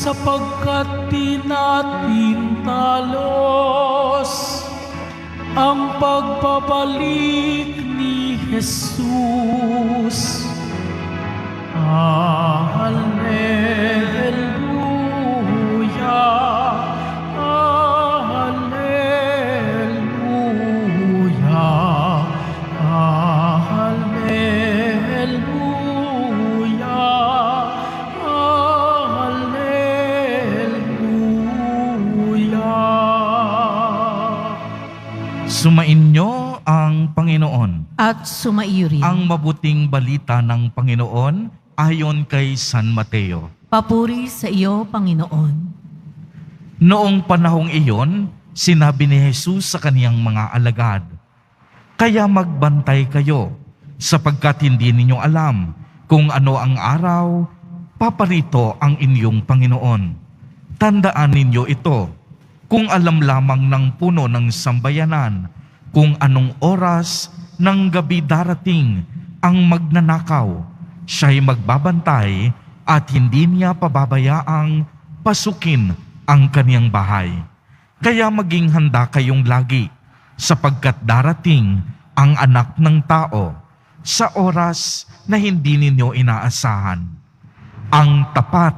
sapagkat di natin talos ang pagbabalik ni Jesus. Hallelujah, Hallelujah, Hallelujah, Hallelujah. Sumainyo ang Panginoon. At sumaiyo rin. Ang mabuting balita ng Panginoon ayon kay San Mateo. Papuri sa iyo, Panginoon. Noong panahong iyon, sinabi ni Jesus sa kaniyang mga alagad, "Kaya magbantay kayo, sapagkat hindi ninyo alam kung ano ang araw paparito ang inyong Panginoon. Tandaan ninyo ito, kung alam lamang ng puno ng sambayanan, kung anong oras ng gabi darating ang magnanakaw, siya'y magbabantay at hindi niya pababayaang pasukin ang kaniyang bahay. Kaya maging handa kayong lagi, sapagkat darating ang Anak ng Tao sa oras na hindi ninyo inaasahan. Ang tapat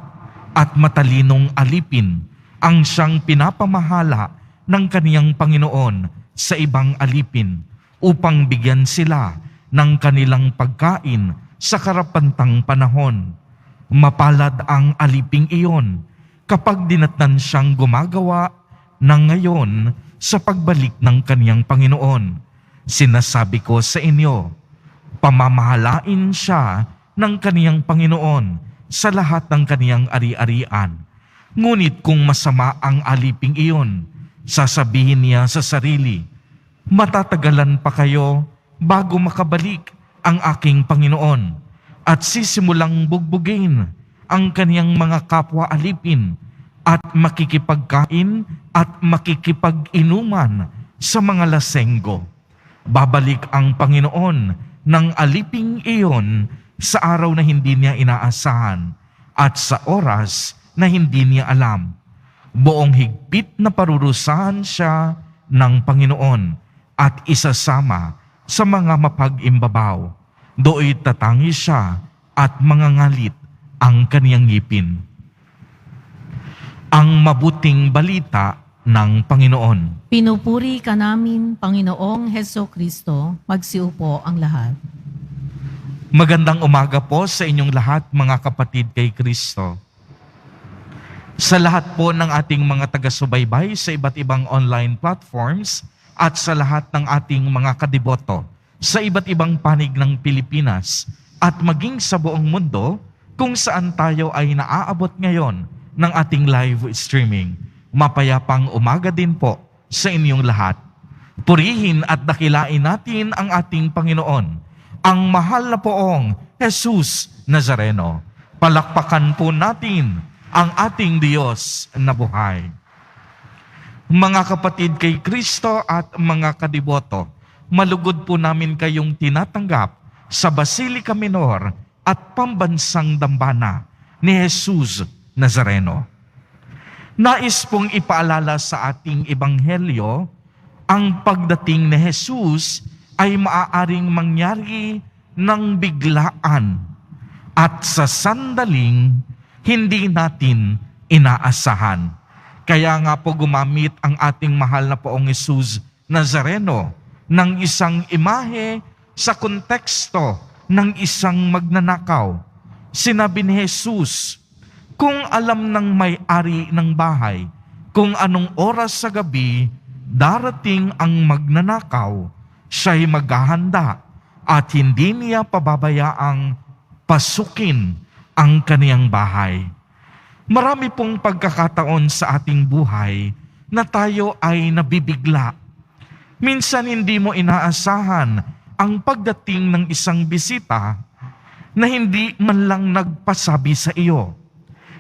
at matalinong alipin ang siyang pinapamahala ng kaniyang Panginoon sa ibang alipin upang bigyan sila ng kanilang pagkain sa karapantang panahon. Mapalad ang aliping iyon kapag dinatnan siyang gumagawa ng ngayon sa pagbalik ng kaniyang Panginoon. Sinasabi ko sa inyo, pamamahalain siya ng kaniyang Panginoon sa lahat ng kaniyang ari-arian. Ngunit kung masama ang aliping iyon, sasabihin niya sa sarili, matatagalan pa kayo bago makabalik ang aking Panginoon, at sisimulang bugbugin ang kaniyang mga kapwa alipin at makikipagkain at makikipag-inuman sa mga lasenggo. Babalik ang Panginoon ng aliping iyon sa araw na hindi niya inaasahan at sa oras na hindi niya alam. Buong higpit na parurusahan siya ng Panginoon at isasama sa mga mapag-imbabaw. Do'y tatangi siya at mangangalit ang kaniyang ngipin. Ang mabuting balita ng Panginoon. Pinupuri ka namin, Panginoong Hesukristo. Magsiupo ang lahat. Magandang umaga po sa inyong lahat, mga kapatid kay Kristo. Sa lahat po ng ating mga taga-subaybay sa iba't ibang online platforms at sa lahat ng ating mga kadiboto sa iba't ibang panig ng Pilipinas at maging sa buong mundo kung saan tayo ay naaabot ngayon ng ating live streaming. Mapayapang umaga din po sa inyong lahat. Purihin at dakilain natin ang ating Panginoon, ang mahal na poong Jesus Nazareno. Palakpakan po natin ang ating Diyos na buhay. Mga kapatid kay Kristo at mga kadiboto, malugod po namin kayong tinatanggap sa Basilica Minor at Pambansang Dambana ni Jesus Nazareno. Nais pong ipaalala sa ating ebanghelyo, ang pagdating ni Jesus ay maaaring mangyari ng biglaan at sa sandaling hindi natin inaasahan. Kaya nga po gumamit ang ating mahal na poong Jesus Nazareno ng isang imahe sa konteksto ng isang magnanakaw. Sinabi ni Jesus, kung alam ng may-ari ng bahay kung anong oras sa gabi darating ang magnanakaw, siya'y maghahanda at hindi niya pababayaang pasukin ang kaniyang bahay. Marami pong pagkakataon sa ating buhay na tayo ay nabibigla. Minsan hindi mo inaasahan ang pagdating ng isang bisita na hindi man lang nagpasabi sa iyo.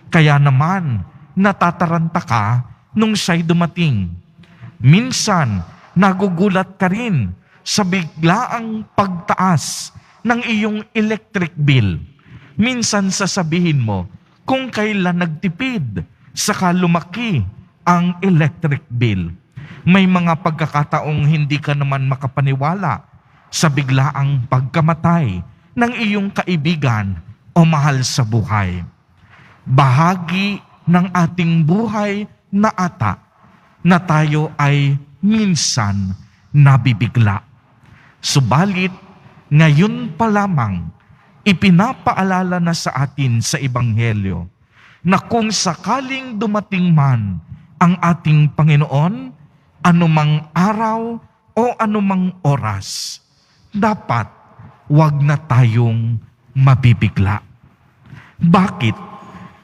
Kaya naman, natataranta ka nung siya'y dumating. Minsan, nagugulat ka rin sa biglaang pagtaas ng iyong electric bill. Minsan sasabihin mo, kung kailan nagtipid saka lumaki ang electric bill. May mga pagkakataong hindi ka naman makapaniwala sa biglaang pagkamatay ng iyong kaibigan o mahal sa buhay. Bahagi ng ating buhay na ata na tayo ay minsan nabibigla. Subalit, ngayon pa lamang, ipinapaalala na sa atin sa Ebanghelyo na kung sakaling dumating man ang ating Panginoon, anumang araw o anumang oras, dapat wag na tayong mabibigla. Bakit?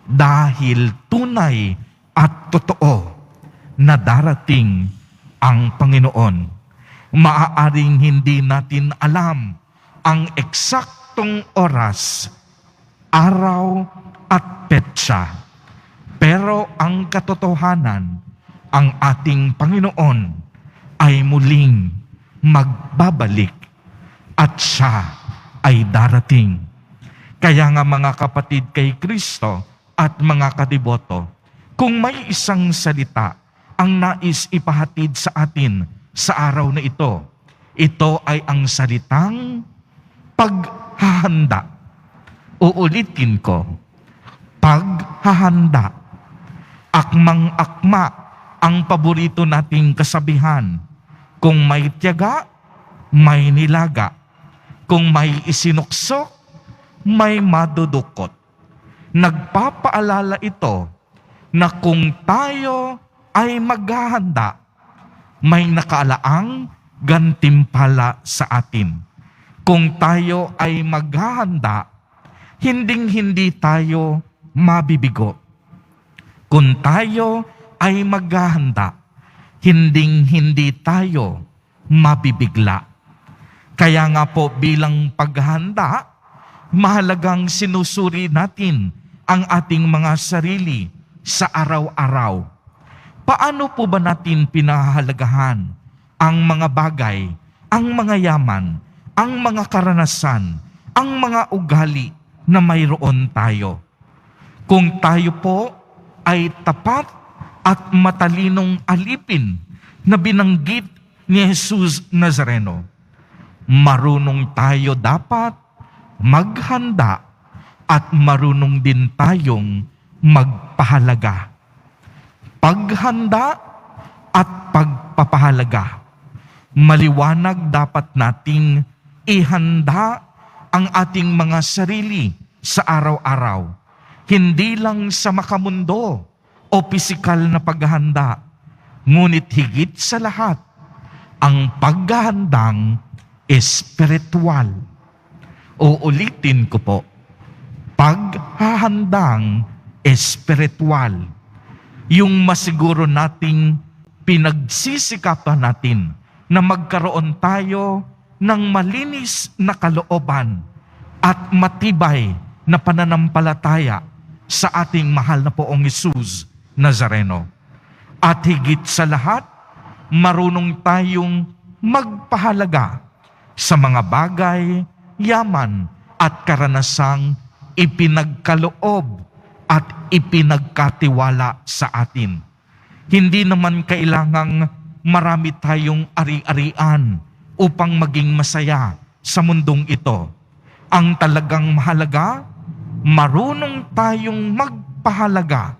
Dahil tunay at totoo na darating ang Panginoon. Maaaring hindi natin alam ang eksaktong oras, araw at petsa. Pero ang katotohanan, ang ating Panginoon ay muling magbabalik at siya ay darating. Kaya nga mga kapatid kay Kristo at mga kadiboto, kung may isang salita ang nais ipahatid sa atin sa araw na ito, ito ay ang salitang paghahanda. Uulitin ko, paghahanda. Akmang-akma ang paborito nating kasabihan. Kung may tiyaga, may nilaga. Kung may isinuksok, may madudukot. Nagpapaalala ito na kung tayo ay maghahanda, may nakaalaang gantimpala sa atin. Kung tayo ay maghahanda, hinding-hindi tayo mabibigo. Kung tayo ay maghahanda, hinding-hindi tayo mabibigla. Kaya nga po bilang paghahanda, mahalagang sinusuri natin ang ating mga sarili sa araw-araw. Paano po ba natin pinahahalagahan ang mga bagay, ang mga yaman, ang mga karanasan, ang mga ugali na mayroon tayo? Kung tayo po ay tapat at matalinong alipin na binanggit ni Jesus Nazareno, marunong tayo dapat maghanda at marunong din tayong magpahalaga. Paghanda at pagpapahalaga. Maliwanag dapat nating ihanda ang ating mga sarili sa araw-araw. Hindi lang sa makamundo o pisikal na paghahanda, ngunit higit sa lahat, ang paghahandang espiritual. Uulitin ko po, paghahandang espiritual. Yung masiguro nating pinagsisikapan natin na magkaroon tayo ng malinis na kalooban at matibay na pananampalataya sa ating mahal na poong Jesus Nazareno. At higit sa lahat, marunong tayong magpahalaga sa mga bagay, yaman at karanasang ipinagkaloob at ipinagkatiwala sa atin. Hindi naman kailangang marami tayong ari-arian upang maging masaya sa mundong ito. Ang talagang mahalaga, marunong tayong magpahalaga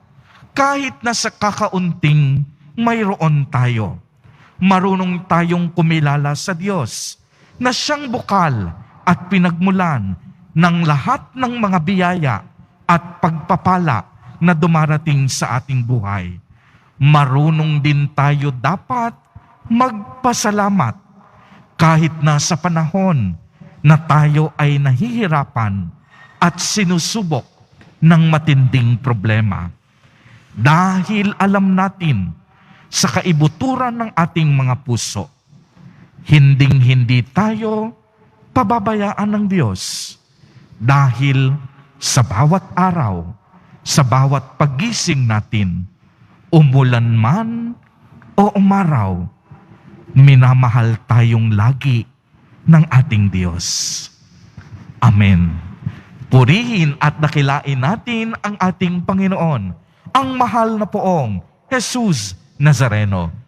kahit na sa kakaunting mayroon tayo. Marunong tayong kumilala sa Diyos na siyang bukal at pinagmulan ng lahat ng mga biyaya at pagpapala na dumarating sa ating buhay. Marunong din tayo dapat magpasalamat kahit na sa panahon na tayo ay nahihirapan at sinusubok ng matinding problema. Dahil alam natin sa kaibuturan ng ating mga puso, hinding-hindi tayo pababayaan ng Diyos dahil sa bawat araw, sa bawat paggising natin, umulan man o umaraw, minamahal tayong lagi ng ating Diyos. Amen. Purihin at dakilain natin ang ating Panginoon ang mahal na poong Jesus Nazareno.